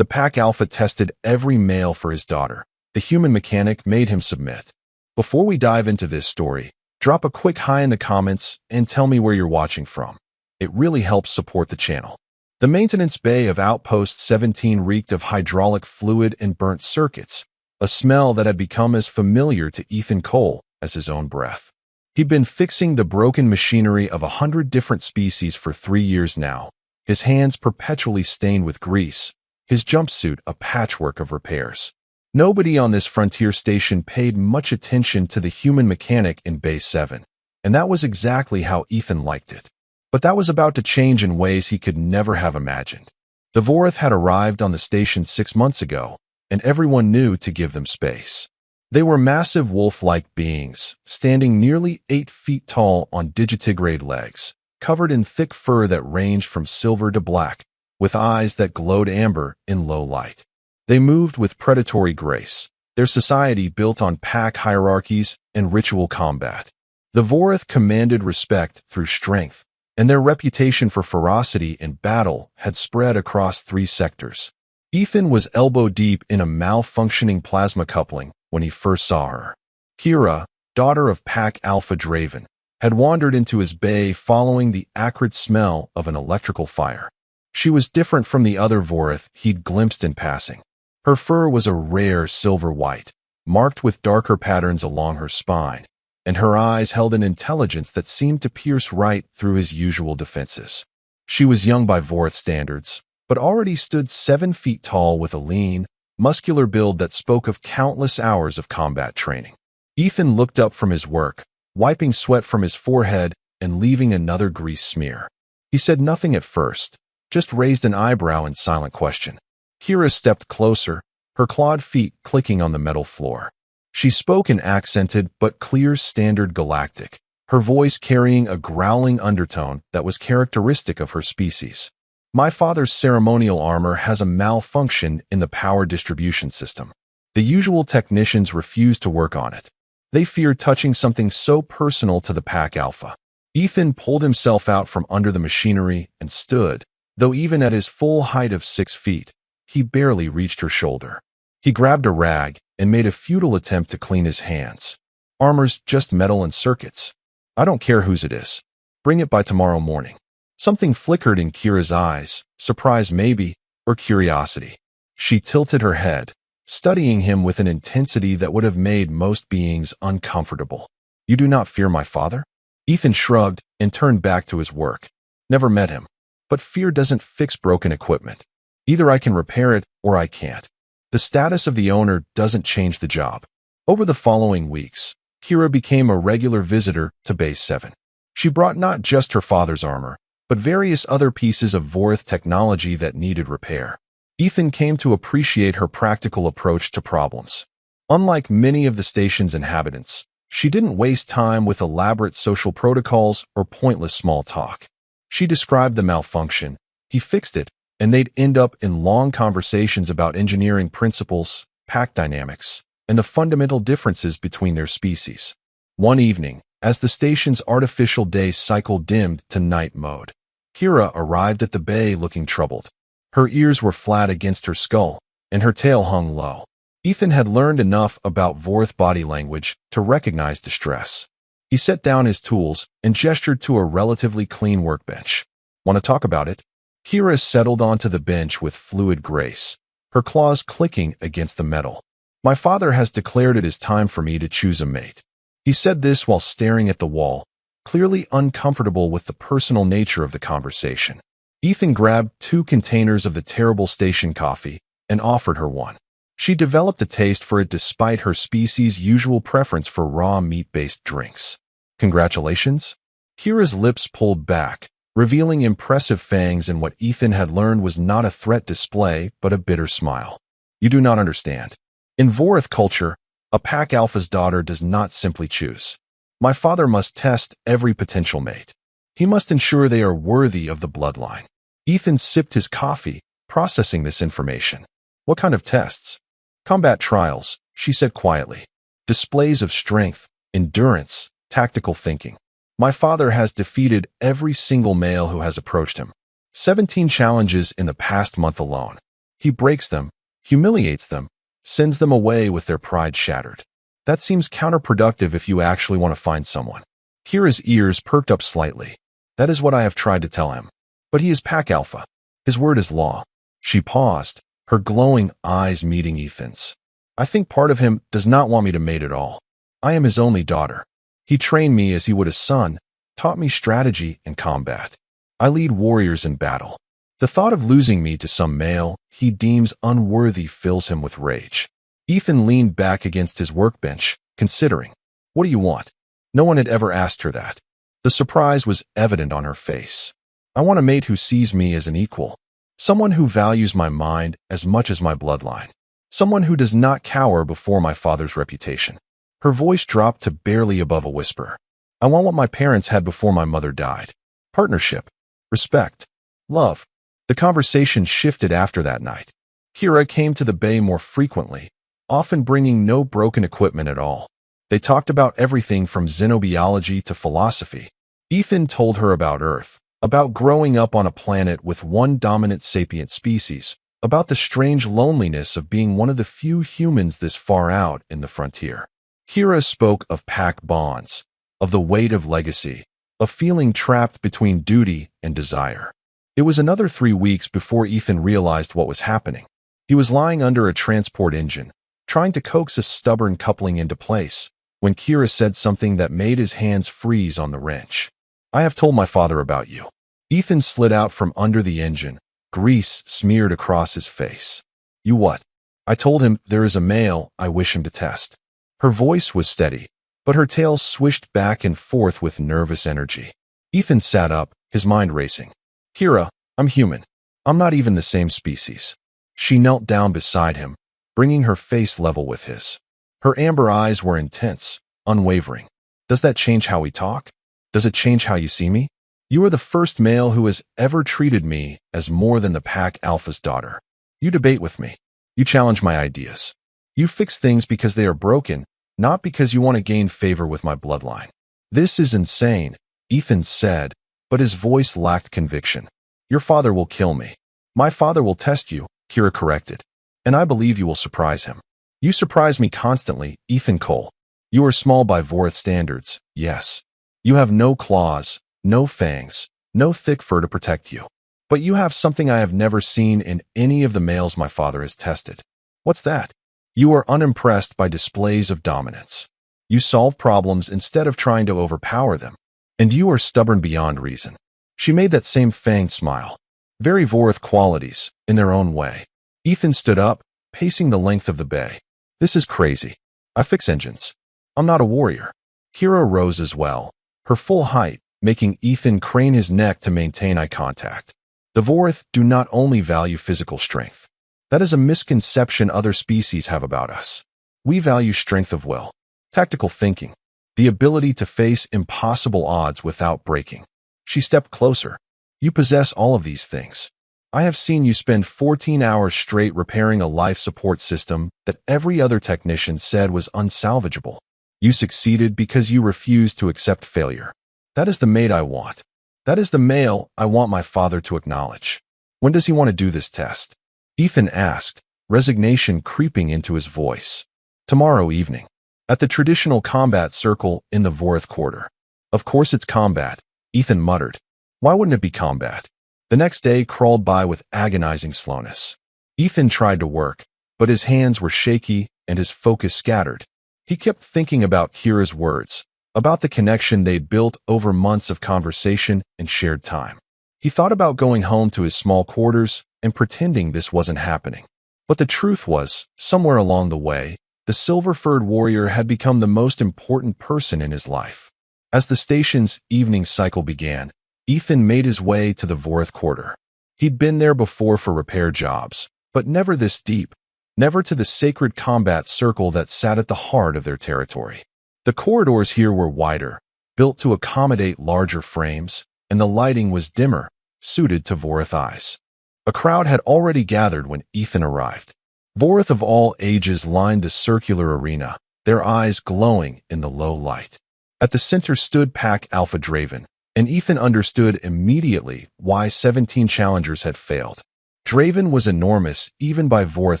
The pack alpha tested every male for his daughter. The human mechanic made him submit. Before we dive into this story, drop a quick hi in the comments and tell me where you're watching from. It really helps support the channel. The maintenance bay of Outpost 17 reeked of hydraulic fluid and burnt circuits, a smell that had become as familiar to Ethan Cole as his own breath. He'd been fixing the broken machinery of 100 different species for 3 years now, his hands perpetually stained with grease, his jumpsuit a patchwork of repairs. Nobody on this frontier station paid much attention to the human mechanic in Bay 7, and that was exactly how Ethan liked it. But that was about to change in ways he could never have imagined. The Vorith had arrived on the station 6 months ago, and everyone knew to give them space. They were massive wolf-like beings, standing nearly 8 feet tall on digitigrade legs, covered in thick fur that ranged from silver to black, with eyes that glowed amber in low light. They moved with predatory grace, their society built on pack hierarchies and ritual combat. The Vorith commanded respect through strength, and their reputation for ferocity in battle had spread across 3 sectors. Ethan was elbow-deep in a malfunctioning plasma coupling when he first saw her. Kira, daughter of Pack Alpha Draven, had wandered into his bay following the acrid smell of an electrical fire. She was different from the other Vorith he'd glimpsed in passing. Her fur was a rare silver white, marked with darker patterns along her spine, and her eyes held an intelligence that seemed to pierce right through his usual defenses. She was young by Vorith standards, but already stood 7 feet tall with a lean, muscular build that spoke of countless hours of combat training. Ethan looked up from his work, wiping sweat from his forehead and leaving another grease smear. He said nothing at first, just raised an eyebrow in silent question. Kira stepped closer, her clawed feet clicking on the metal floor. She spoke in accented but clear standard galactic, her voice carrying a growling undertone that was characteristic of her species. My father's ceremonial armor has a malfunction in the power distribution system. The usual technicians refuse to work on it. They fear touching something so personal to the Pack Alpha. Ethan pulled himself out from under the machinery and stood, though even at his full height of 6 feet, he barely reached her shoulder. He grabbed a rag and made a futile attempt to clean his hands. Armor's just metal and circuits. I don't care whose it is. Bring it by tomorrow morning. Something flickered in Kira's eyes, surprise maybe, or curiosity. She tilted her head, studying him with an intensity that would have made most beings uncomfortable. You do not fear my father? Ethan shrugged and turned back to his work. Never met him. But fear doesn't fix broken equipment. Either I can repair it or I can't. The status of the owner doesn't change the job. Over the following weeks, Kira became a regular visitor to Base 7. She brought not just her father's armor, but various other pieces of Vorith technology that needed repair. Ethan came to appreciate her practical approach to problems. Unlike many of the station's inhabitants, she didn't waste time with elaborate social protocols or pointless small talk. She described the malfunction, he fixed it, and they'd end up in long conversations about engineering principles, pack dynamics, and the fundamental differences between their species. One evening, as the station's artificial day cycle dimmed to night mode, Kira arrived at the bay looking troubled. Her ears were flat against her skull, and her tail hung low. Ethan had learned enough about Vorith body language to recognize distress. He set down his tools and gestured to a relatively clean workbench. Want to talk about it? Kira settled onto the bench with fluid grace, her claws clicking against the metal. My father has declared it is time for me to choose a mate. He said this while staring at the wall, clearly uncomfortable with the personal nature of the conversation. Ethan grabbed 2 containers of the terrible station coffee and offered her one. She developed a taste for it despite her species' usual preference for raw meat-based drinks. Congratulations? Kira's lips pulled back, revealing impressive fangs and what Ethan had learned was not a threat display but a bitter smile. You do not understand. In Vorith culture, a Pack Alpha's daughter does not simply choose. My father must test every potential mate. He must ensure they are worthy of the bloodline. Ethan sipped his coffee, processing this information. What kind of tests? Combat trials, she said quietly. Displays of strength, endurance, tactical thinking. My father has defeated every single male who has approached him. 17 challenges in the past month alone. He breaks them, humiliates them, sends them away with their pride shattered. That seems counterproductive if you actually want to find someone. Kira's ears perked up slightly. That is what I have tried to tell him. But he is Pack Alpha. His word is law. She paused, her glowing eyes meeting Ethan's. I think part of him does not want me to mate at all. I am his only daughter. He trained me as he would a son, taught me strategy and combat. I lead warriors in battle. The thought of losing me to some male he deems unworthy fills him with rage. Ethan leaned back against his workbench, considering. What do you want? No one had ever asked her that. The surprise was evident on her face. I want a mate who sees me as an equal. Someone who values my mind as much as my bloodline. Someone who does not cower before my father's reputation. Her voice dropped to barely above a whisper. I want what my parents had before my mother died. Partnership. Respect. Love. The conversation shifted after that night. Kira came to the bay more frequently, often bringing no broken equipment at all. They talked about everything from xenobiology to philosophy. Ethan told her about Earth, about growing up on a planet with one dominant sapient species, about the strange loneliness of being one of the few humans this far out in the frontier. Kira spoke of pack bonds, of the weight of legacy, of feeling trapped between duty and desire. It was another 3 weeks before Ethan realized what was happening. He was lying under a transport engine, trying to coax a stubborn coupling into place, when Kira said something that made his hands freeze on the wrench. I have told my father about you. Ethan slid out from under the engine, grease smeared across his face. You what? I told him there is a male I wish him to test. Her voice was steady, but her tail swished back and forth with nervous energy. Ethan sat up, his mind racing. Kira, I'm human. I'm not even the same species. She knelt down beside him, bringing her face level with his. Her amber eyes were intense, unwavering. Does that change how we talk? Does it change how you see me? You are the first male who has ever treated me as more than the Pack Alpha's daughter. You debate with me. You challenge my ideas. You fix things because they are broken, not because you want to gain favor with my bloodline. This is insane, Ethan said, but his voice lacked conviction. Your father will kill me. My father will test you, Kira corrected. And I believe you will surprise him. You surprise me constantly, Ethan Cole. You are small by Vorith standards, yes. You have no claws, no fangs, no thick fur to protect you. But you have something I have never seen in any of the males my father has tested. What's that? You are unimpressed by displays of dominance. You solve problems instead of trying to overpower them. And you are stubborn beyond reason. She made that same fanged smile. Very Vorith qualities, in their own way. Ethan stood up, pacing the length of the bay. This is crazy. I fix engines. I'm not a warrior. Kira rose as well, her full height, making Ethan crane his neck to maintain eye contact. The Vorith do not only value physical strength. That is a misconception other species have about us. We value strength of will, tactical thinking, the ability to face impossible odds without breaking. She stepped closer. You possess all of these things. I have seen you spend 14 hours straight repairing a life support system that every other technician said was unsalvageable. You succeeded because you refused to accept failure. That is the mate I want. That is the male I want my father to acknowledge. When does he want to do this test? Ethan asked, resignation creeping into his voice. Tomorrow evening. At the traditional combat circle in the Vorith Quarter. Of course it's combat, Ethan muttered. Why wouldn't it be combat? The next day crawled by with agonizing slowness. Ethan tried to work, but his hands were shaky and his focus scattered. He kept thinking about Kira's words, about the connection they'd built over months of conversation and shared time. He thought about going home to his small quarters and pretending this wasn't happening. But the truth was, somewhere along the way, the silver-furred warrior had become the most important person in his life. As the station's evening cycle began, Ethan made his way to the Vorith Quarter. He'd been there before for repair jobs, but never this deep, never to the sacred combat circle that sat at the heart of their territory. The corridors here were wider, built to accommodate larger frames, and the lighting was dimmer, suited to Vorith eyes. A crowd had already gathered when Ethan arrived. Vorith of all ages lined the circular arena, their eyes glowing in the low light. At the center stood Pack Alpha Draven, and Ethan understood immediately why 17 challengers had failed. Draven was enormous even by Vorth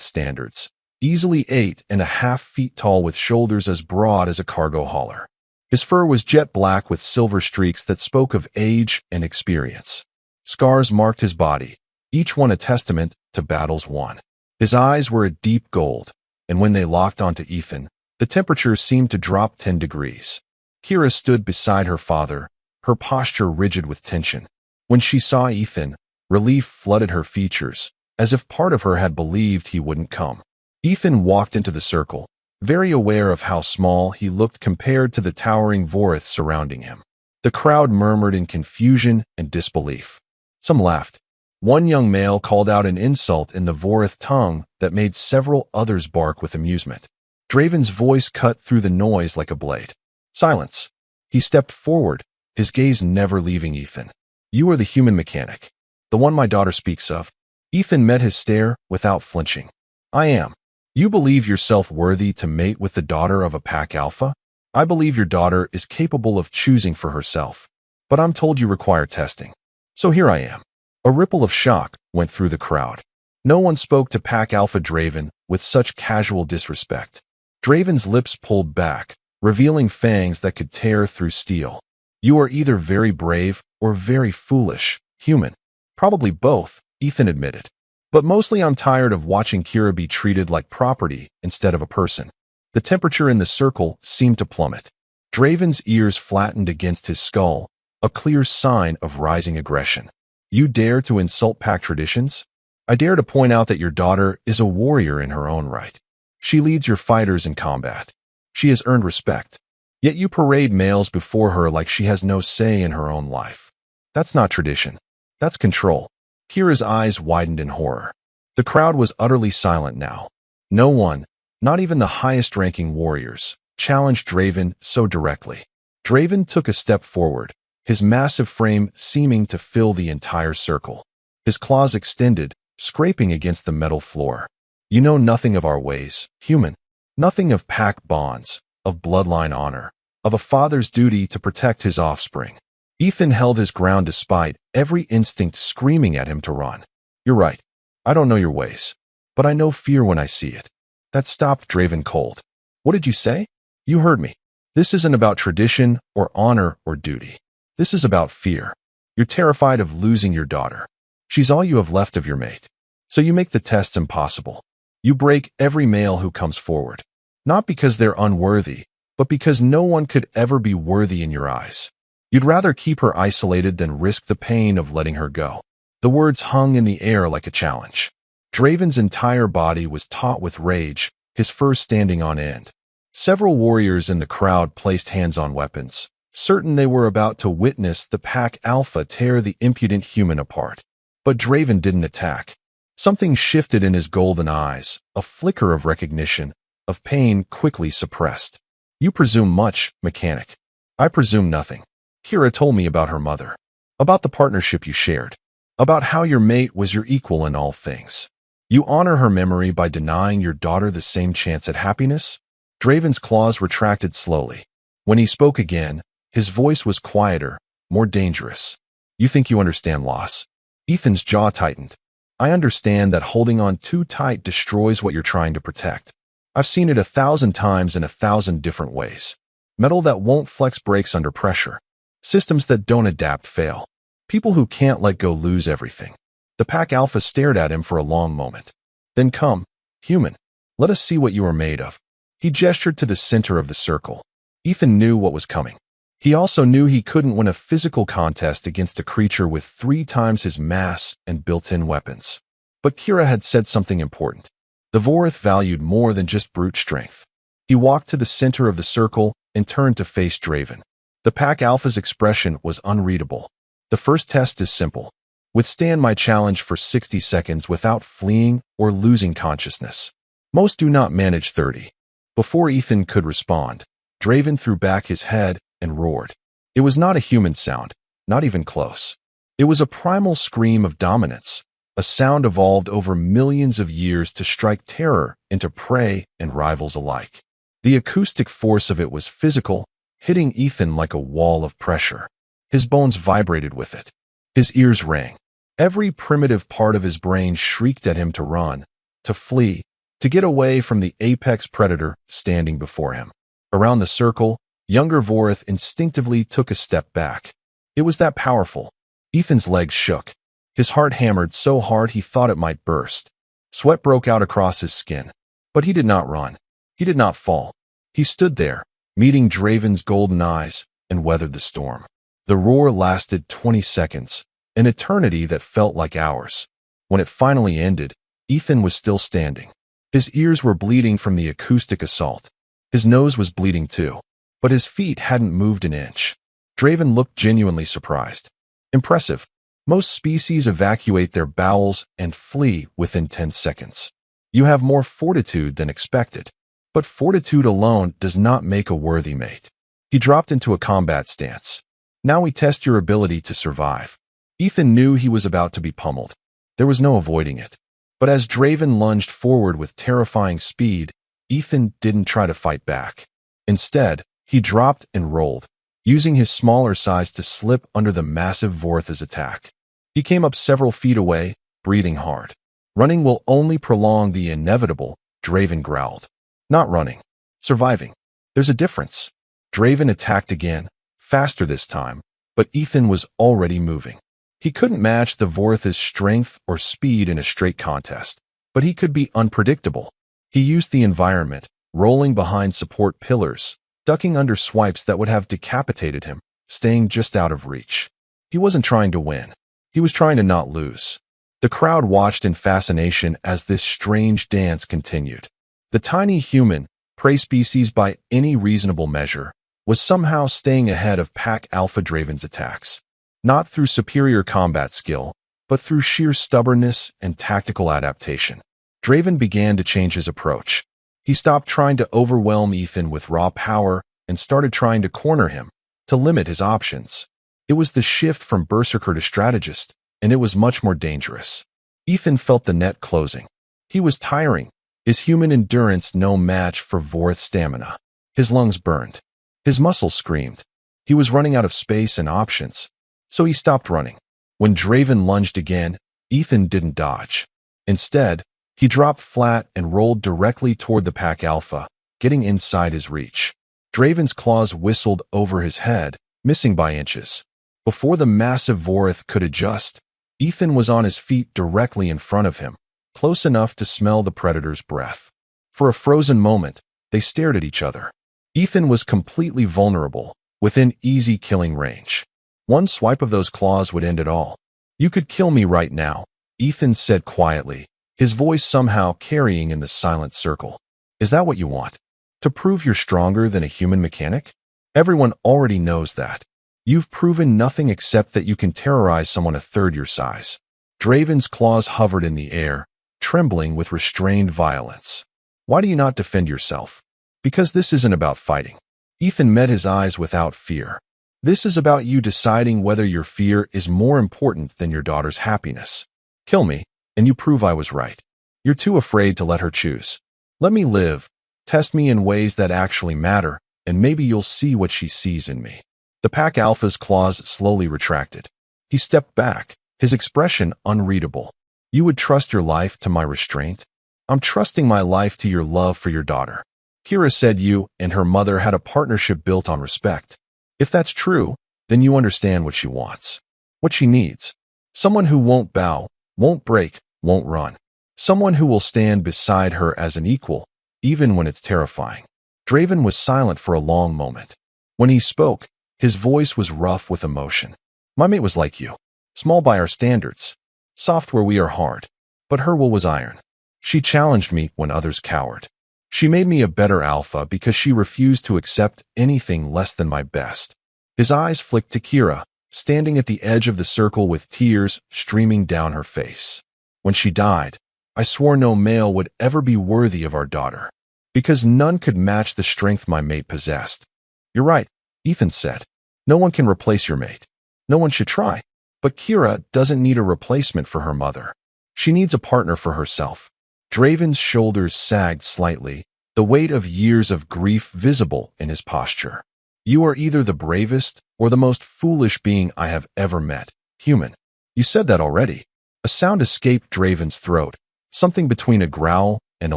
standards, easily 8.5 feet tall with shoulders as broad as a cargo hauler. His fur was jet black with silver streaks that spoke of age and experience. Scars marked his body, each one a testament to battles won. His eyes were a deep gold, and when they locked onto Ethan, the temperature seemed to drop 10 degrees. Kira stood beside her father, her posture rigid with tension. When she saw Ethan, relief flooded her features, as if part of her had believed he wouldn't come. Ethan walked into the circle, very aware of how small he looked compared to the towering Vorth surrounding him. The crowd murmured in confusion and disbelief. Some laughed. One young male called out an insult in the Vorth tongue that made several others bark with amusement. Draven's voice cut through the noise like a blade. Silence. He stepped forward, his gaze never leaving Ethan. You are the human mechanic. The one my daughter speaks of. Ethan met his stare without flinching. I am. You believe yourself worthy to mate with the daughter of a pack alpha? I believe your daughter is capable of choosing for herself. But I'm told you require testing. So here I am. A ripple of shock went through the crowd. No one spoke to pack alpha Draven with such casual disrespect. Draven's lips pulled back, revealing fangs that could tear through steel. You are either very brave or very foolish, human. Probably both, Ethan admitted. But mostly I'm tired of watching Kira be treated like property instead of a person. The temperature in the circle seemed to plummet. Draven's ears flattened against his skull, a clear sign of rising aggression. You dare to insult pack traditions? I dare to point out that your daughter is a warrior in her own right. She leads your fighters in combat. She has earned respect. Yet you parade males before her like she has no say in her own life. That's not tradition. That's control. Kira's eyes widened in horror. The crowd was utterly silent now. No one, not even the highest-ranking warriors, challenged Draven so directly. Draven took a step forward, his massive frame seeming to fill the entire circle. His claws extended, scraping against the metal floor. You know nothing of our ways, human. Nothing of pack bonds, of bloodline honor, of a father's duty to protect his offspring. Ethan held his ground despite every instinct screaming at him to run. You're right. I don't know your ways. But I know fear when I see it. That stopped Draven cold. What did you say? You heard me. This isn't about tradition or honor or duty. This is about fear. You're terrified of losing your daughter. She's all you have left of your mate. So you make the tests impossible. You break every male who comes forward. Not because they're unworthy, but because no one could ever be worthy in your eyes. You'd rather keep her isolated than risk the pain of letting her go. The words hung in the air like a challenge. Draven's entire body was taut with rage, his fur standing on end. Several warriors in the crowd placed hands on weapons, certain they were about to witness the pack alpha tear the impudent human apart. But Draven didn't attack. Something shifted in his golden eyes, a flicker of recognition, of pain quickly suppressed. You presume much, mechanic. I presume nothing. Kira told me about her mother, about the partnership you shared, about how your mate was your equal in all things. You honor her memory by denying your daughter the same chance at happiness? Draven's claws retracted slowly. When he spoke again, his voice was quieter, more dangerous. You think you understand loss? Ethan's jaw tightened. I understand that holding on too tight destroys what you're trying to protect. I've seen it 1,000 times in 1,000 different ways. Metal that won't flex breaks under pressure. Systems that don't adapt fail. People who can't let go lose everything. The pack alpha stared at him for a long moment. Then come, human. Let us see what you are made of. He gestured to the center of the circle. Ethan knew what was coming. He also knew he couldn't win a physical contest against a creature with 3 times his mass and built-in weapons. But Kira had said something important. The Vorth valued more than just brute strength. He walked to the center of the circle and turned to face Draven. The pack alpha's expression was unreadable. The first test is simple. Withstand my challenge for 60 seconds without fleeing or losing consciousness. Most do not manage 30. Before Ethan could respond, Draven threw back his head and roared. It was not a human sound, not even close. It was a primal scream of dominance, a sound evolved over millions of years to strike terror into prey and rivals alike. The acoustic force of it was physical, hitting Ethan like a wall of pressure. His bones vibrated with it. His ears rang. Every primitive part of his brain shrieked at him to run, to flee, to get away from the apex predator standing before him. Around the circle, younger Vorith instinctively took a step back. It was that powerful. Ethan's legs shook. His heart hammered so hard he thought it might burst. Sweat broke out across his skin. But he did not run. He did not fall. He stood there, meeting Draven's golden eyes, and weathered the storm. The roar lasted 20 seconds, an eternity that felt like hours. When it finally ended, Ethan was still standing. His ears were bleeding from the acoustic assault. His nose was bleeding too, but his feet hadn't moved an inch. Draven looked genuinely surprised. Impressive. Most species evacuate their bowels and flee within 10 seconds. You have more fortitude than expected. But fortitude alone does not make a worthy mate. He dropped into a combat stance. Now we test your ability to survive. Ethan knew he was about to be pummeled. There was no avoiding it. But as Draven lunged forward with terrifying speed, Ethan didn't try to fight back. Instead, he dropped and rolled, using his smaller size to slip under the massive Vorth's attack. He came up several feet away, breathing hard. Running will only prolong the inevitable, Draven growled. Not running. Surviving. There's a difference. Draven attacked again, faster this time, but Ethan was already moving. He couldn't match the Vorth's strength or speed in a straight contest, but he could be unpredictable. He used the environment, rolling behind support pillars, ducking under swipes that would have decapitated him, staying just out of reach. He wasn't trying to win. He was trying to not lose. The crowd watched in fascination as this strange dance continued. The tiny human, prey species by any reasonable measure, was somehow staying ahead of Pack Alpha Draven's attacks. Not through superior combat skill, but through sheer stubbornness and tactical adaptation. Draven began to change his approach. He stopped trying to overwhelm Ethan with raw power and started trying to corner him, to limit his options. It was the shift from berserker to strategist, and it was much more dangerous. Ethan felt the net closing. He was tiring, his human endurance no match for Vorth's stamina. His lungs burned. His muscles screamed. He was running out of space and options. So he stopped running. When Draven lunged again, Ethan didn't dodge. Instead, he dropped flat and rolled directly toward the Pack Alpha, getting inside his reach. Draven's claws whistled over his head, missing by inches. Before the massive Vorth could adjust, Ethan was on his feet directly in front of him, close enough to smell the predator's breath. For a frozen moment, they stared at each other. Ethan was completely vulnerable, within easy killing range. One swipe of those claws would end it all. "You could kill me right now," Ethan said quietly, his voice somehow carrying in the silent circle. "Is that what you want? To prove you're stronger than a human mechanic? Everyone already knows that. You've proven nothing except that you can terrorize someone a third your size." Draven's claws hovered in the air, trembling with restrained violence. "Why do you not defend yourself?" "Because this isn't about fighting." Ethan met his eyes without fear. "This is about you deciding whether your fear is more important than your daughter's happiness. Kill me, and you prove I was right. You're too afraid to let her choose. Let me live, test me in ways that actually matter, and maybe you'll see what she sees in me." The Pack Alpha's claws slowly retracted. He stepped back, his expression unreadable. "You would trust your life to my restraint? I'm trusting my life to your love for your daughter. Kira said you and her mother had a partnership built on respect. If that's true, then you understand what she wants. What she needs. Someone who won't bow, won't break, won't run. Someone who will stand beside her as an equal, even when it's terrifying." Draven was silent for a long moment. When he spoke, his voice was rough with emotion. "My mate was like you. Small by our standards. Soft where we are hard. But her will was iron. She challenged me when others cowered. She made me a better alpha because she refused to accept anything less than my best." His eyes flicked to Kira, standing at the edge of the circle with tears streaming down her face. "When she died, I swore no male would ever be worthy of our daughter, because none could match the strength my mate possessed." "You're right," Ethan said. "No one can replace your mate. No one should try. But Kira doesn't need a replacement for her mother. She needs a partner for herself." Draven's shoulders sagged slightly, the weight of years of grief visible in his posture. "You are either the bravest or the most foolish being I have ever met, human." "You said that already," A sound escaped Draven's throat, something between a growl and a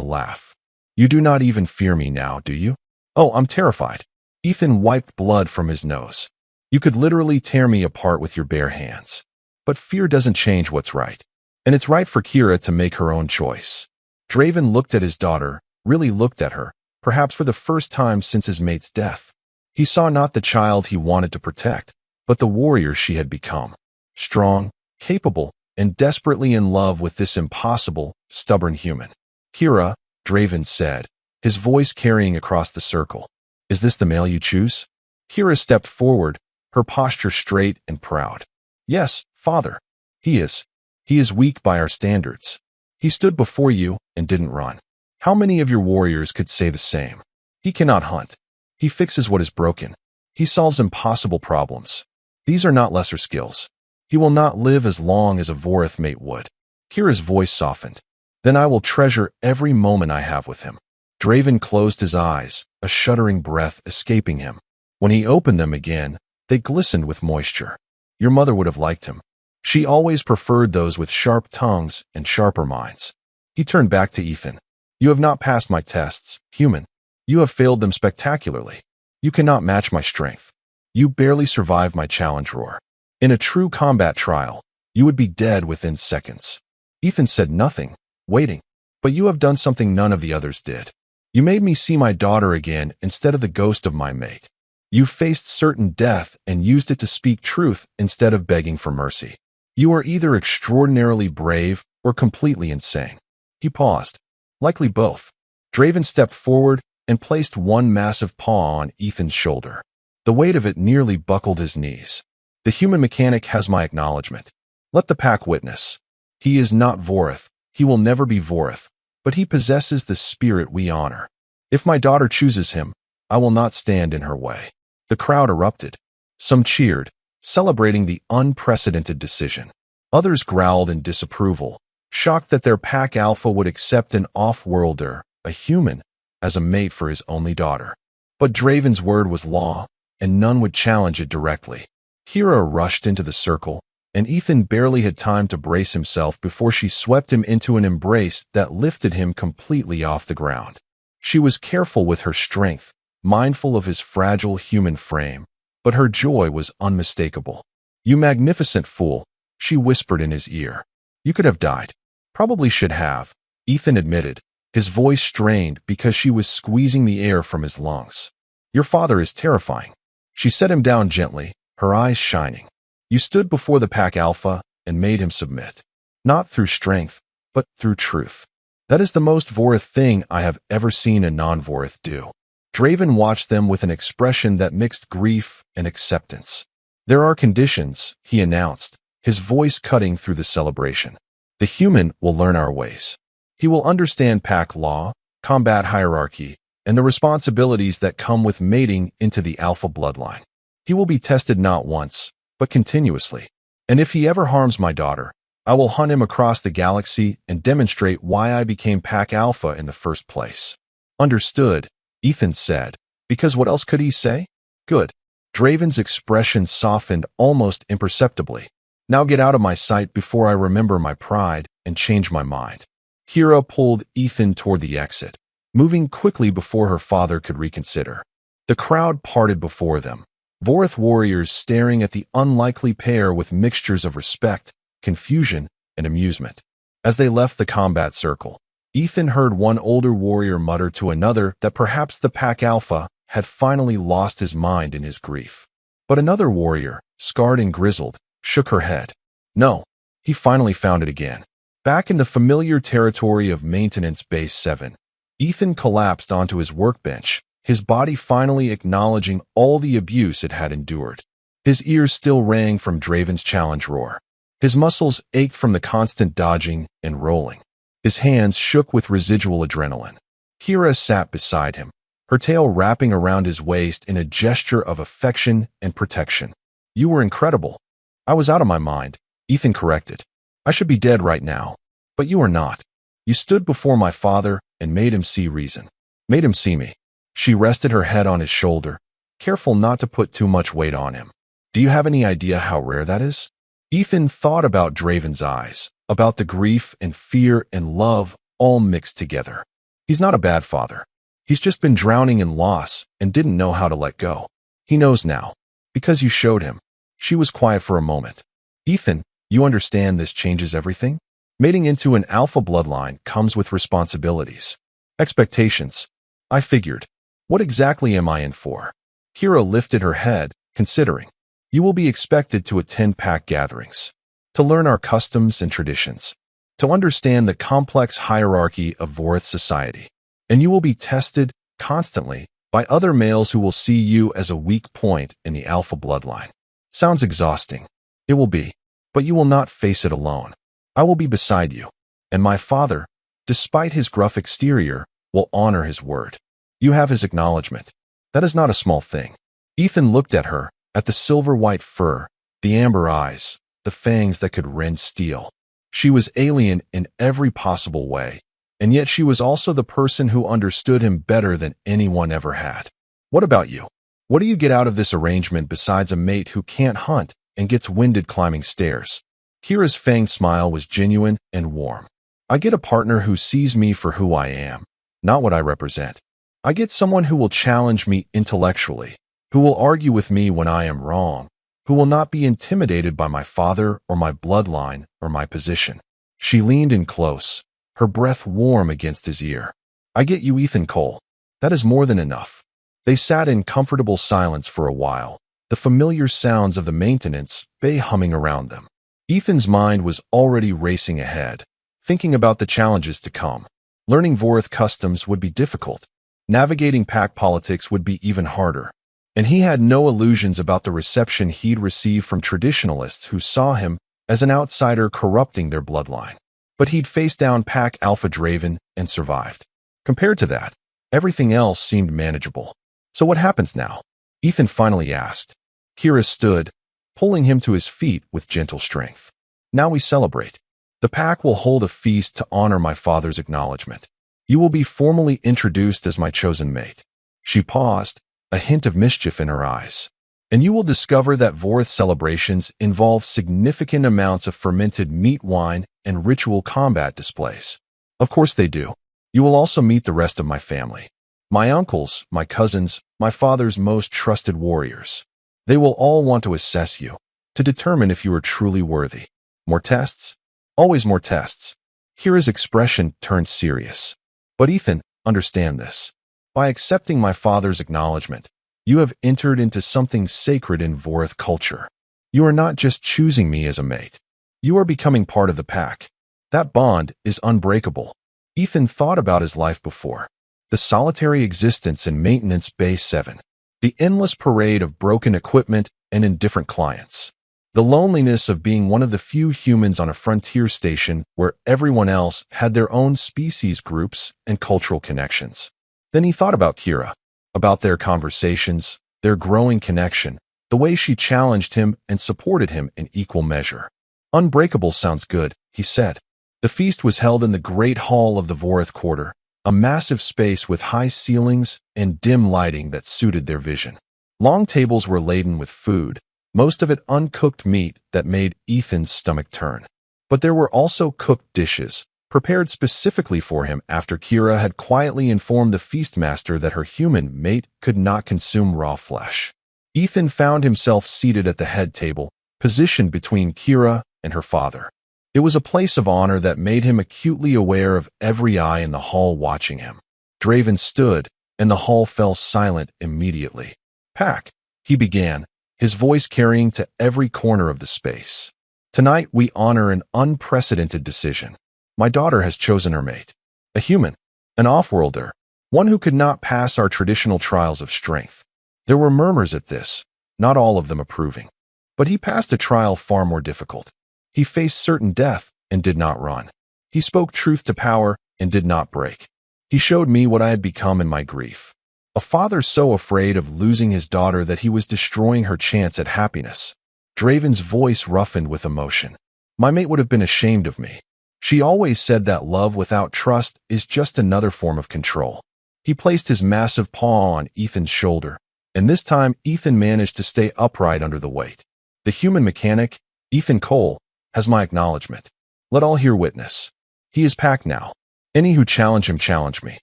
laugh. You do not even fear me now, do you? Oh, I'm terrified. Ethan wiped blood from his nose. You could literally tear me apart with your bare hands. But fear doesn't change what's right. And it's right for Kira to make her own choice. Draven looked at his daughter, really looked at her, perhaps for the first time since his mate's death. He saw not the child he wanted to protect, but the warrior she had become. Strong, capable, and desperately in love with this impossible, stubborn human. Kira, Draven said, his voice carrying across the circle. Is this the male you choose? Kira stepped forward, her posture straight and proud. Yes, father. He is. He is weak by our standards. He stood before you and didn't run. How many of your warriors could say the same? He cannot hunt. He fixes what is broken. He solves impossible problems. These are not lesser skills. He will not live as long as a Vorith mate would. Kira's voice softened. Then I will treasure every moment I have with him. Draven closed his eyes, a shuddering breath escaping him. When he opened them again, they glistened with moisture. Your mother would have liked him. She always preferred those with sharp tongues and sharper minds. He turned back to Ethan. You have not passed my tests, human. You have failed them spectacularly. You cannot match my strength. You barely survived my challenge roar. In a true combat trial, you would be dead within seconds. Ethan said nothing, waiting. But you have done something none of the others did. You made me see my daughter again instead of the ghost of my mate. You faced certain death and used it to speak truth instead of begging for mercy. You are either extraordinarily brave or completely insane. He paused. Likely both. Draven stepped forward and placed one massive paw on Ethan's shoulder. The weight of it nearly buckled his knees. The human mechanic has my acknowledgement. Let the pack witness. He is not Vorith. He will never be Vorith. But he possesses the spirit we honor. If my daughter chooses him, I will not stand in her way. The crowd erupted. Some cheered, celebrating the unprecedented decision. Others growled in disapproval, shocked that their pack alpha would accept an off-worlder, a human, as a mate for his only daughter. But Draven's word was law, and none would challenge it directly. Kira rushed into the circle, and Ethan barely had time to brace himself before she swept him into an embrace that lifted him completely off the ground. She was careful with her strength, mindful of his fragile human frame, but her joy was unmistakable. You magnificent fool, she whispered in his ear. You could have died. Probably should have, Ethan admitted, his voice strained because she was squeezing the air from his lungs. Your father is terrifying. She set him down gently, her eyes shining. You stood before the pack alpha and made him submit. Not through strength, but through truth. That is the most Vorith thing I have ever seen a non-Vorith do. Draven watched them with an expression that mixed grief and acceptance. There are conditions, he announced, his voice cutting through the celebration. The human will learn our ways. He will understand pack law, combat hierarchy, and the responsibilities that come with mating into the alpha bloodline. He will be tested not once, but continuously. And if he ever harms my daughter, I will hunt him across the galaxy and demonstrate why I became pack alpha in the first place. Understood, Ethan said, because what else could he say? Good. Draven's expression softened almost imperceptibly. Now get out of my sight before I remember my pride and change my mind. Kira pulled Ethan toward the exit, moving quickly before her father could reconsider. The crowd parted before them, Vorith warriors staring at the unlikely pair with mixtures of respect, confusion, and amusement. As they left the combat circle, Ethan heard one older warrior mutter to another that perhaps the pack alpha had finally lost his mind in his grief. But another warrior, scarred and grizzled, shook her head. No, he finally found it again. Back in the familiar territory of Maintenance Base 7, Ethan collapsed onto his workbench, his body finally acknowledging all the abuse it had endured. His ears still rang from Draven's challenge roar. His muscles ached from the constant dodging and rolling. His hands shook with residual adrenaline. Kira sat beside him, her tail wrapping around his waist in a gesture of affection and protection. You were incredible. I was out of my mind, Ethan corrected. I should be dead right now. But you are not. You stood before my father and made him see reason. Made him see me. She rested her head on his shoulder, careful not to put too much weight on him. Do you have any idea how rare that is? Ethan thought about Draven's eyes, about the grief and fear and love all mixed together. He's not a bad father. He's just been drowning in loss and didn't know how to let go. He knows now, because you showed him. She was quiet for a moment. Ethan, you understand this changes everything? Mating into an alpha bloodline comes with responsibilities. Expectations. I figured. What exactly am I in for? Kira lifted her head, considering. You will be expected to attend pack gatherings, to learn our customs and traditions, to understand the complex hierarchy of Vorith society, and you will be tested constantly by other males who will see you as a weak point in the alpha bloodline. Sounds exhausting. It will be, but you will not face it alone. I will be beside you, and my father, despite his gruff exterior, will honor his word. You have his acknowledgement. That is not a small thing. Ethan looked at her, at the silver-white fur, the amber eyes, the fangs that could rend steel. She was alien in every possible way, and yet she was also the person who understood him better than anyone ever had. What about you? What do you get out of this arrangement besides a mate who can't hunt and gets winded climbing stairs? Kira's fanged smile was genuine and warm. I get a partner who sees me for who I am, not what I represent. I get someone who will challenge me intellectually, who will argue with me when I am wrong, who will not be intimidated by my father or my bloodline or my position. She leaned in close, her breath warm against his ear. I get you, Ethan Cole. That is more than enough. They sat in comfortable silence for a while, the familiar sounds of the maintenance bay humming around them. Ethan's mind was already racing ahead, thinking about the challenges to come. Learning Vorith customs would be difficult. Navigating pack politics would be even harder. And he had no illusions about the reception he'd receive from traditionalists who saw him as an outsider corrupting their bloodline. But he'd faced down pack Alpha Draven and survived. Compared to that, everything else seemed manageable. So what happens now? Ethan finally asked. Kira stood, pulling him to his feet with gentle strength. Now we celebrate. The pack will hold a feast to honor my father's acknowledgement. You will be formally introduced as my chosen mate. She paused, a hint of mischief in her eyes. And you will discover that Vorith celebrations involve significant amounts of fermented meat wine and ritual combat displays. Of course they do. You will also meet the rest of my family. My uncles, my cousins, my father's most trusted warriors. They will all want to assess you, to determine if you are truly worthy. More tests? Always more tests. Kira's expression turned serious. But Ethan, understand this. By accepting my father's acknowledgement, you have entered into something sacred in Vorith culture. You are not just choosing me as a mate. You are becoming part of the pack. That bond is unbreakable. Ethan thought about his life before. The solitary existence in Maintenance Bay 7. The endless parade of broken equipment and indifferent clients. The loneliness of being one of the few humans on a frontier station where everyone else had their own species groups and cultural connections. Then he thought about Kira, about their conversations, their growing connection, the way she challenged him and supported him in equal measure. Unbreakable sounds good, he said. The feast was held in the Great Hall of the Vorith Quarter, a massive space with high ceilings and dim lighting that suited their vision. Long tables were laden with food, most of it uncooked meat that made Ethan's stomach turn. But there were also cooked dishes, prepared specifically for him after Kira had quietly informed the feastmaster that her human mate could not consume raw flesh. Ethan found himself seated at the head table, positioned between Kira and her father. It was a place of honor that made him acutely aware of every eye in the hall watching him. Draven stood, and the hall fell silent immediately. Pack, he began, his voice carrying to every corner of the space. Tonight we honor an unprecedented decision. My daughter has chosen her mate. A human, an off-worlder, one who could not pass our traditional trials of strength. There were murmurs at this, not all of them approving. But he passed a trial far more difficult. He faced certain death and did not run. He spoke truth to power and did not break. He showed me what I had become in my grief. A father so afraid of losing his daughter that he was destroying her chance at happiness. Draven's voice roughened with emotion. My mate would have been ashamed of me. She always said that love without trust is just another form of control. He placed his massive paw on Ethan's shoulder, and this time Ethan managed to stay upright under the weight. The human mechanic, Ethan Cole, has my acknowledgement. Let all hear witness. He is packed now. Any who challenge him challenge me.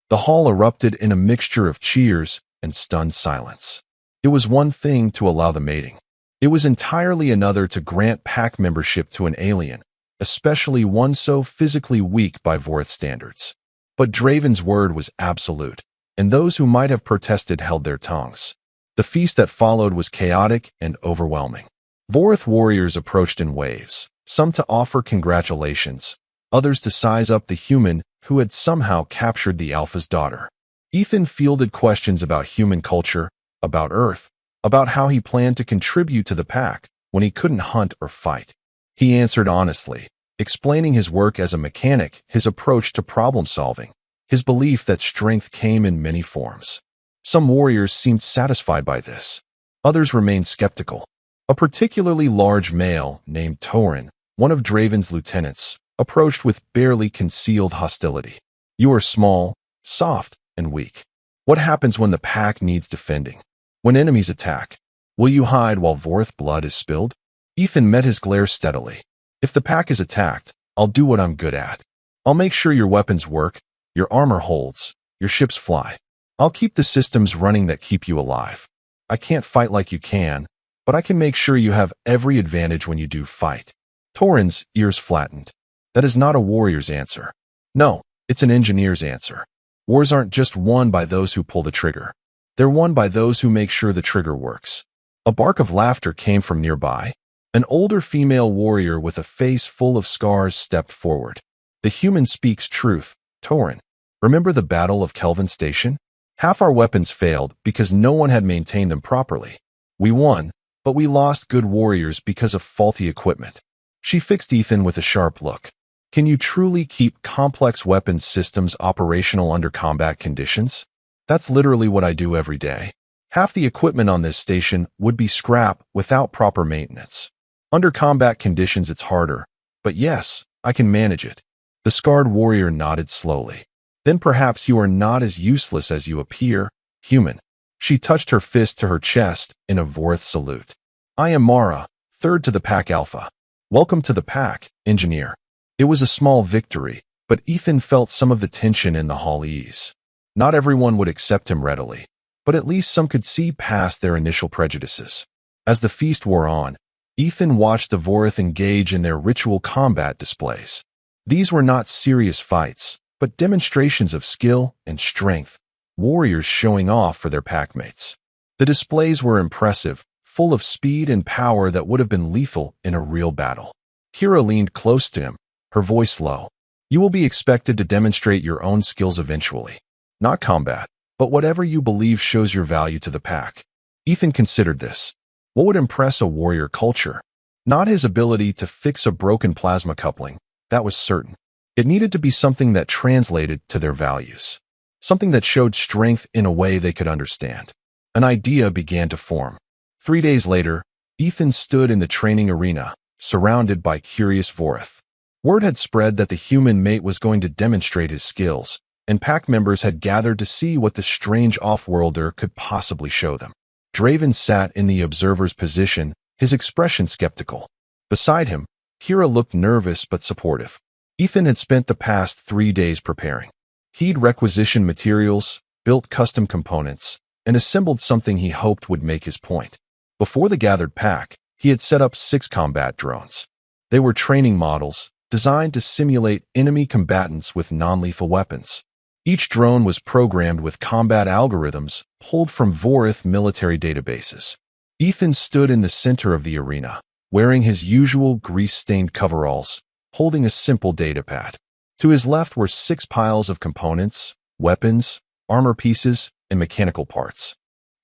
The hall erupted in a mixture of cheers and stunned silence. It was one thing to allow the mating. It was entirely another to grant pack membership to an alien, especially one so physically weak by Vorth standards. But Draven's word was absolute, and those who might have protested held their tongues. The feast that followed was chaotic and overwhelming. Vorth warriors approached in waves, some to offer congratulations, others to size up the human who had somehow captured the Alpha's daughter. Ethan fielded questions about human culture, about Earth, about how he planned to contribute to the pack when he couldn't hunt or fight. He answered honestly, explaining his work as a mechanic, his approach to problem-solving, his belief that strength came in many forms. Some warriors seemed satisfied by this. Others remained skeptical. A particularly large male named Torin, one of Draven's lieutenants, approached with barely concealed hostility. You are small, soft, and weak. What happens when the pack needs defending? When enemies attack, will you hide while Vorth blood is spilled? Ethan met his glare steadily. If the pack is attacked, I'll do what I'm good at. I'll make sure your weapons work, your armor holds, your ships fly. I'll keep the systems running that keep you alive. I can't fight like you can, but I can make sure you have every advantage when you do fight. Torin's ears flattened. That is not a warrior's answer. No, it's an engineer's answer. Wars aren't just won by those who pull the trigger. They're won by those who make sure the trigger works. A bark of laughter came from nearby. An older female warrior with a face full of scars stepped forward. The human speaks truth, Torin. Remember the Battle of Kelvin Station? Half our weapons failed because no one had maintained them properly. We won, but we lost good warriors because of faulty equipment. She fixed Ethan with a sharp look. Can you truly keep complex weapons systems operational under combat conditions? That's literally what I do every day. Half the equipment on this station would be scrap without proper maintenance. Under combat conditions it's harder, but yes, I can manage it. The scarred warrior nodded slowly. Then perhaps you are not as useless as you appear, human. She touched her fist to her chest in a Vorth salute. I am Mara, third to the pack Alpha. Welcome to the pack, engineer. It was a small victory, but Ethan felt some of the tension in the hall ease. Not everyone would accept him readily, but at least some could see past their initial prejudices. As the feast wore on, Ethan watched the Vorth engage in their ritual combat displays. These were not serious fights, but demonstrations of skill and strength, warriors showing off for their packmates. The displays were impressive, full of speed and power that would have been lethal in a real battle. Kira leaned close to him, her voice low. You will be expected to demonstrate your own skills eventually. Not combat, but whatever you believe shows your value to the pack. Ethan considered this. What would impress a warrior culture? Not his ability to fix a broken plasma coupling, that was certain. It needed to be something that translated to their values. Something that showed strength in a way they could understand. An idea began to form. 3 days later, Ethan stood in the training arena, surrounded by curious Vorth. Word had spread that the human mate was going to demonstrate his skills, and pack members had gathered to see what the strange off-worlder could possibly show them. Draven sat in the observer's position, his expression skeptical. Beside him, Kira looked nervous but supportive. Ethan had spent the past 3 days preparing. He'd requisitioned materials, built custom components, and assembled something he hoped would make his point. Before the gathered pack, he had set up 6 combat drones. They were training models, designed to simulate enemy combatants with non-lethal weapons. Each drone was programmed with combat algorithms pulled from Vorth military databases. Ethan stood in the center of the arena, wearing his usual grease-stained coveralls, holding a simple datapad. To his left were 6 piles of components, weapons, armor pieces, and mechanical parts.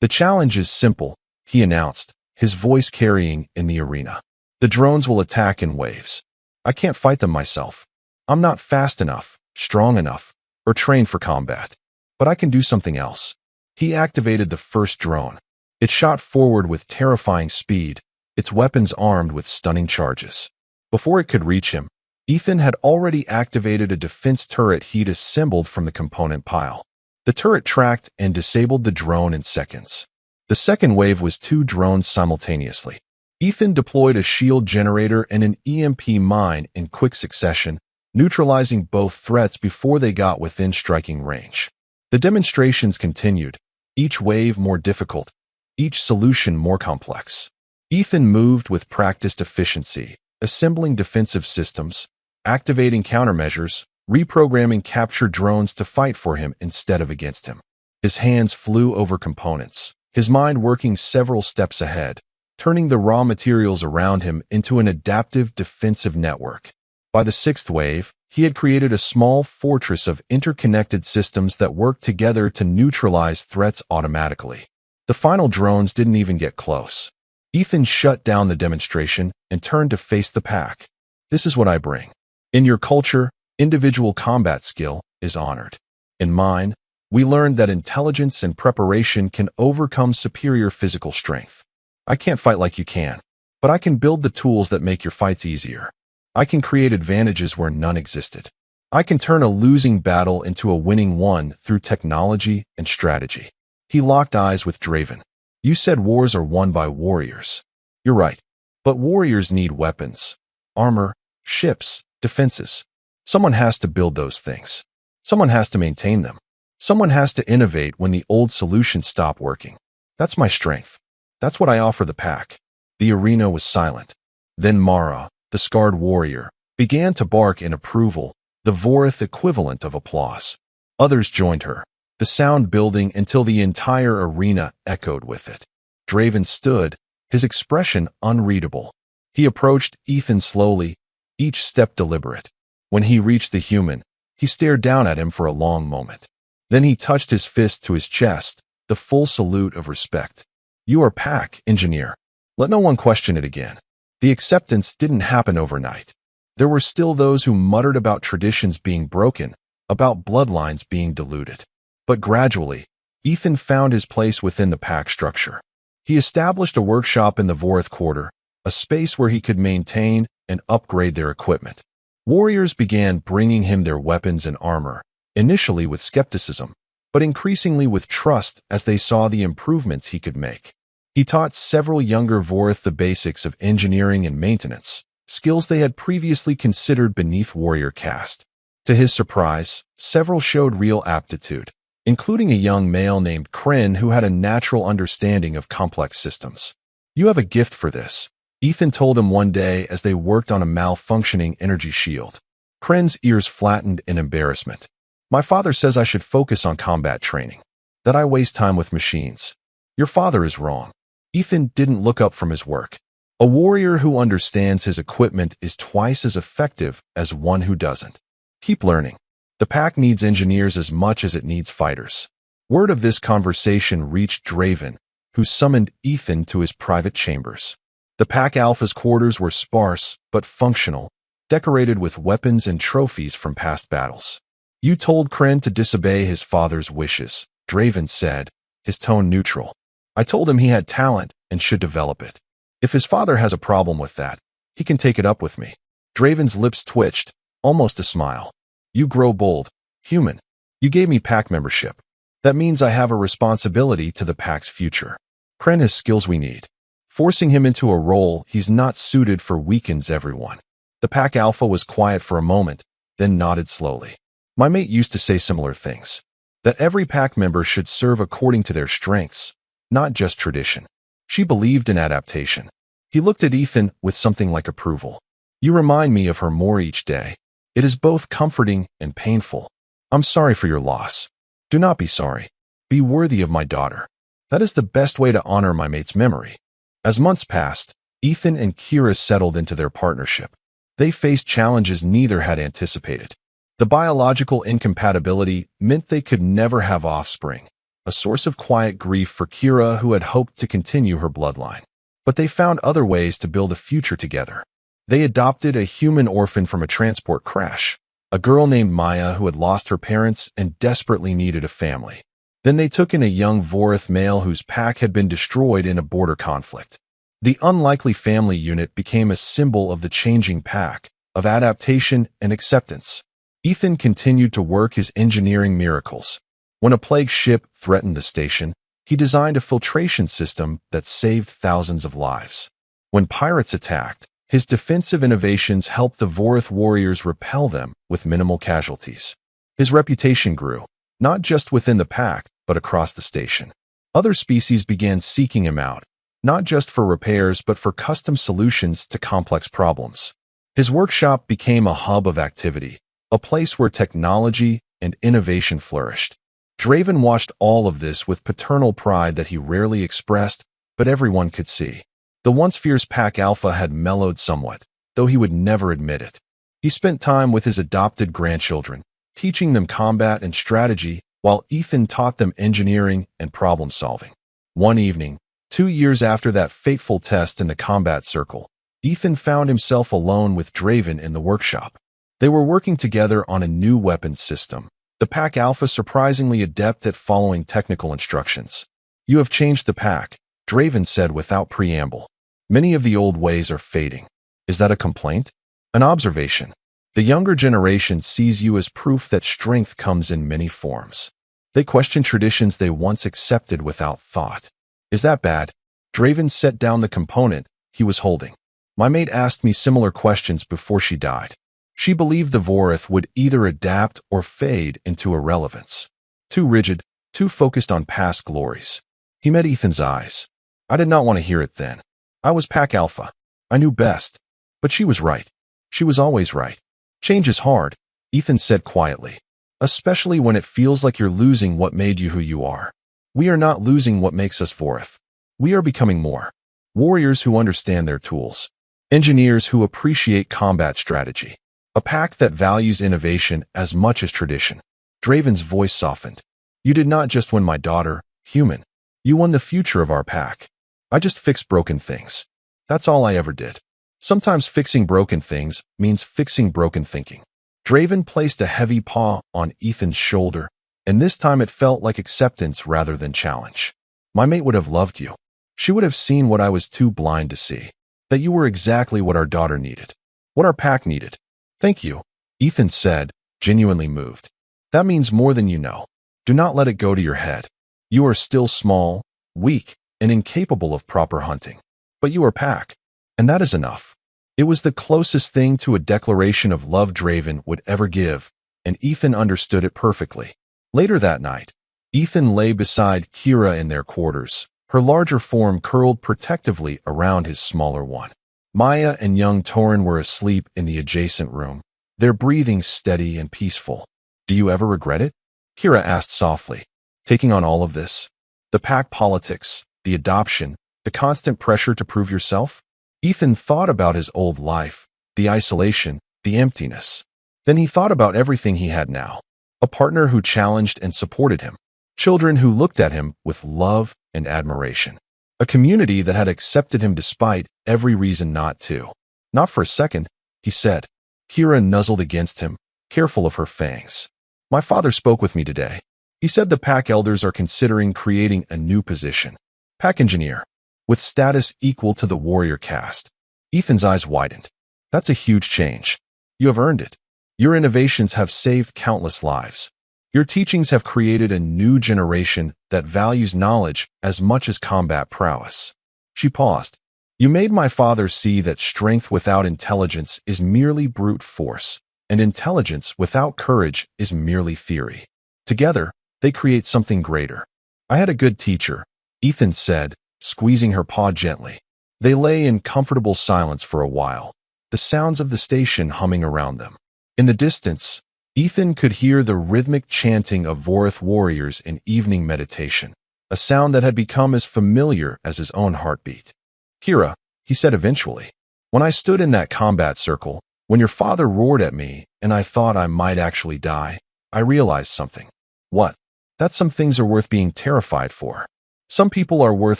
The challenge is simple, he announced, his voice carrying in the arena. The drones will attack in waves. I can't fight them myself. I'm not fast enough, strong enough, or trained for combat. But I can do something else. He activated the first drone. It shot forward with terrifying speed, its weapons armed with stunning charges. Before it could reach him, Ethan had already activated a defense turret he'd assembled from the component pile. The turret tracked and disabled the drone in seconds. The second wave was 2 drones simultaneously. Ethan deployed a shield generator and an EMP mine in quick succession, neutralizing both threats before they got within striking range. The demonstrations continued, each wave more difficult, each solution more complex. Ethan moved with practiced efficiency, assembling defensive systems, activating countermeasures, reprogramming captured drones to fight for him instead of against him. His hands flew over components, his mind working several steps ahead, turning the raw materials around him into an adaptive defensive network. By the sixth wave, he had created a small fortress of interconnected systems that worked together to neutralize threats automatically. The final drones didn't even get close. Ethan shut down the demonstration and turned to face the pack. This is what I bring. In your culture, individual combat skill is honored. In mine, we learned that intelligence and preparation can overcome superior physical strength. I can't fight like you can, but I can build the tools that make your fights easier. I can create advantages where none existed. I can turn a losing battle into a winning one through technology and strategy. He locked eyes with Draven. You said wars are won by warriors. You're right. But warriors need weapons, armor, ships, defenses. Someone has to build those things. Someone has to maintain them. Someone has to innovate when the old solutions stop working. That's my strength. That's what I offer the pack. The arena was silent. Then Mara, the scarred warrior, began to bark in approval, the Vorith equivalent of applause. Others joined her, the sound building until the entire arena echoed with it. Draven stood, his expression unreadable. He approached Ethan slowly, each step deliberate. When he reached the human, he stared down at him for a long moment. Then he touched his fist to his chest, the full salute of respect. You are Pack, engineer. Let no one question it again. The acceptance didn't happen overnight. There were still those who muttered about traditions being broken, about bloodlines being diluted. But gradually, Ethan found his place within the pack structure. He established a workshop in the Vorith Quarter, a space where he could maintain and upgrade their equipment. Warriors began bringing him their weapons and armor, initially with skepticism, but increasingly with trust as they saw the improvements he could make. He taught several younger Vorith the basics of engineering and maintenance, skills they had previously considered beneath warrior caste. To his surprise, several showed real aptitude, including a young male named Kryn who had a natural understanding of complex systems. You have a gift for this, Ethan told him one day as they worked on a malfunctioning energy shield. Kryn's ears flattened in embarrassment. My father says I should focus on combat training, that I waste time with machines. Your father is wrong. Ethan didn't look up from his work. A warrior who understands his equipment is twice as effective as one who doesn't. Keep learning. The pack needs engineers as much as it needs fighters. Word of this conversation reached Draven, who summoned Ethan to his private chambers. The pack alpha's quarters were sparse but functional, decorated with weapons and trophies from past battles. You told Kryn to disobey his father's wishes, Draven said, his tone neutral. I told him he had talent and should develop it. If his father has a problem with that, he can take it up with me. Draven's lips twitched, almost a smile. You grow bold, human. You gave me pack membership. That means I have a responsibility to the pack's future. Kryn has skills we need. Forcing him into a role he's not suited for weakens everyone. The pack alpha was quiet for a moment, then nodded slowly. My mate used to say similar things. That every pack member should serve according to their strengths, not just tradition. She believed in adaptation. He looked at Ethan with something like approval. You remind me of her more each day. It is both comforting and painful. I'm sorry for your loss. Do not be sorry. Be worthy of my daughter. That is the best way to honor my mate's memory. As months passed, Ethan and Kira settled into their partnership. They faced challenges neither had anticipated. The biological incompatibility meant they could never have offspring, a source of quiet grief for Kira who had hoped to continue her bloodline. But they found other ways to build a future together. They adopted a human orphan from a transport crash, a girl named Maya who had lost her parents and desperately needed a family. Then they took in a young Vorith male whose pack had been destroyed in a border conflict. The unlikely family unit became a symbol of the changing pack, of adaptation and acceptance. Ethan continued to work his engineering miracles. When a plague ship threatened the station, he designed a filtration system that saved thousands of lives. When pirates attacked, his defensive innovations helped the Vorith warriors repel them with minimal casualties. His reputation grew, not just within the pack, but across the station. Other species began seeking him out, not just for repairs but for custom solutions to complex problems. His workshop became a hub of activity, a place where technology and innovation flourished. Draven watched all of this with paternal pride that he rarely expressed, but everyone could see. The once fierce Pack Alpha had mellowed somewhat, though he would never admit it. He spent time with his adopted grandchildren, teaching them combat and strategy, while Ethan taught them engineering and problem-solving. One evening, 2 years after that fateful test in the combat circle, Ethan found himself alone with Draven in the workshop. They were working together on a new weapons system, the Pack Alpha surprisingly adept at following technical instructions. "You have changed the pack," Draven said without preamble. "Many of the old ways are fading." "Is that a complaint?" "An observation. The younger generation sees you as proof that strength comes in many forms. They question traditions they once accepted without thought." "Is that bad?" Draven set down the component he was holding. "My mate asked me similar questions before she died. She believed the Vorith would either adapt or fade into irrelevance. Too rigid, too focused on past glories." He met Ethan's eyes. "I did not want to hear it then. I was Pack Alpha. I knew best. But she was right. She was always right." "Change is hard," Ethan said quietly. "Especially when it feels like you're losing what made you who you are. We are not losing what makes us Vorith. We are becoming more. Warriors who understand their tools. Engineers who appreciate combat strategy. A pack that values innovation as much as tradition." Draven's voice softened. "You did not just win my daughter, human. You won the future of our pack. I just fixed broken things. That's all I ever did." Sometimes fixing broken things means fixing broken thinking. Draven placed a heavy paw on Ethan's shoulder, and this time it felt like acceptance rather than challenge. "My mate would have loved you. She would have seen what I was too blind to see. That you were exactly what our daughter needed. What our pack needed." "Thank you," Ethan said, genuinely moved. "That means more than you know. Do not let it go to your head. You are still small, weak, and incapable of proper hunting. But you are pack. And that is enough." It was the closest thing to a declaration of love Draven would ever give, and Ethan understood it perfectly. Later that night, Ethan lay beside Kira in their quarters, her larger form curled protectively around his smaller one. Maya and young Torin were asleep in the adjacent room, their breathing steady and peaceful. "Do you ever regret it?" Kira asked softly. "Taking on all of this? The pack politics, the adoption, the constant pressure to prove yourself?" Ethan thought about his old life, the isolation, the emptiness. Then he thought about everything he had now. A partner who challenged and supported him. Children who looked at him with love and admiration. A community that had accepted him despite every reason not to. "Not for a second," he said. Kira nuzzled against him, careful of her fangs. "My father spoke with me today. He said the pack elders are considering creating a new position. Pack engineer. With status equal to the warrior caste." Ethan's eyes widened. "That's a huge change. You have earned it. Your innovations have saved countless lives. Your teachings have created a new generation that values knowledge as much as combat prowess." She paused. "You made my father see that strength without intelligence is merely brute force, and intelligence without courage is merely theory. Together, they create something greater." "I had a good teacher," Ethan said, squeezing her paw gently. They lay in comfortable silence for a while, the sounds of the station humming around them. In the distance, Ethan could hear the rhythmic chanting of Vorith warriors in evening meditation, a sound that had become as familiar as his own heartbeat. "Kira," he said eventually, "when I stood in that combat circle, when your father roared at me and I thought I might actually die, I realized something." "What?" "That some things are worth being terrified for. Some people are worth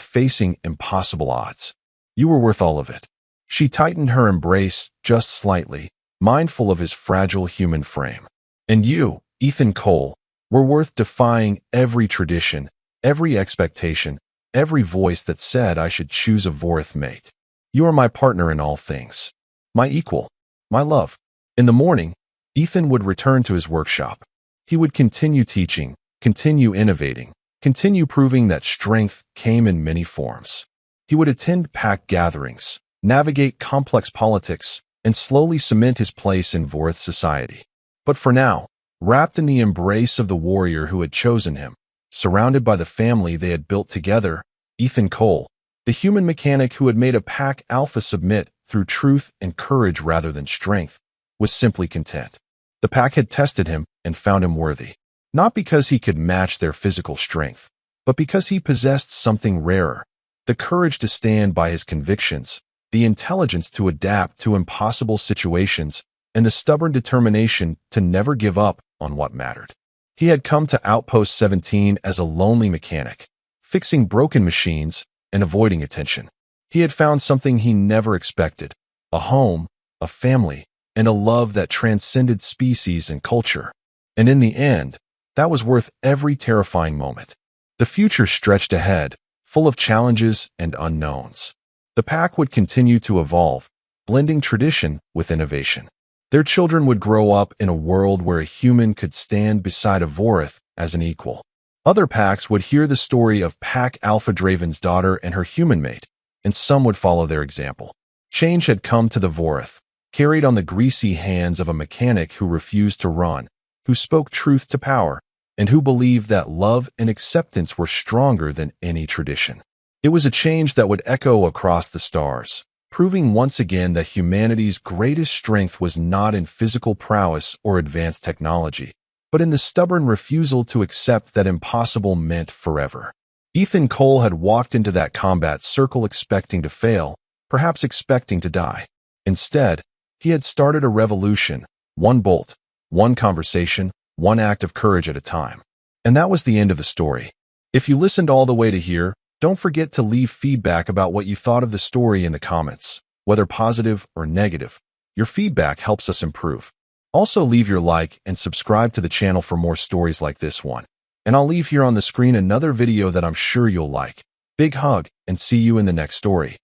facing impossible odds. You were worth all of it." She tightened her embrace just slightly, mindful of his fragile human frame. "And you, Ethan Cole, were worth defying every tradition, every expectation, every voice that said I should choose a Vorith mate. You are my partner in all things. My equal. My love." In the morning, Ethan would return to his workshop. He would continue teaching, continue innovating, continue proving that strength came in many forms. He would attend pack gatherings, navigate complex politics, and slowly cement his place in Vorith society. But for now, wrapped in the embrace of the warrior who had chosen him, surrounded by the family they had built together, Ethan Cole, the human mechanic who had made a pack alpha submit through truth and courage rather than strength, was simply content. The pack had tested him and found him worthy, not because he could match their physical strength, but because he possessed something rarer: the courage to stand by his convictions, the intelligence to adapt to impossible situations, and the stubborn determination to never give up on what mattered. He had come to Outpost 17 as a lonely mechanic, fixing broken machines and avoiding attention. He had found something he never expected: a home, a family, and a love that transcended species and culture. And in the end, that was worth every terrifying moment. The future stretched ahead, full of challenges and unknowns. The pack would continue to evolve, blending tradition with innovation. Their children would grow up in a world where a human could stand beside a Vorith as an equal. Other packs would hear the story of Pack Alpha Draven's daughter and her human mate, and some would follow their example. Change had come to the Vorith, carried on the greasy hands of a mechanic who refused to run, who spoke truth to power, and who believed that love and acceptance were stronger than any tradition. It was a change that would echo across the stars, proving once again that humanity's greatest strength was not in physical prowess or advanced technology, but in the stubborn refusal to accept that impossible meant forever. Ethan Cole had walked into that combat circle expecting to fail, perhaps expecting to die. Instead, he had started a revolution, one bolt, one conversation, one act of courage at a time. And that was the end of the story. If you listened all the way to here, don't forget to leave feedback about what you thought of the story in the comments, whether positive or negative. Your feedback helps us improve. Also, leave your like and subscribe to the channel for more stories like this one. And I'll leave here on the screen another video that I'm sure you'll like. Big hug, and see you in the next story.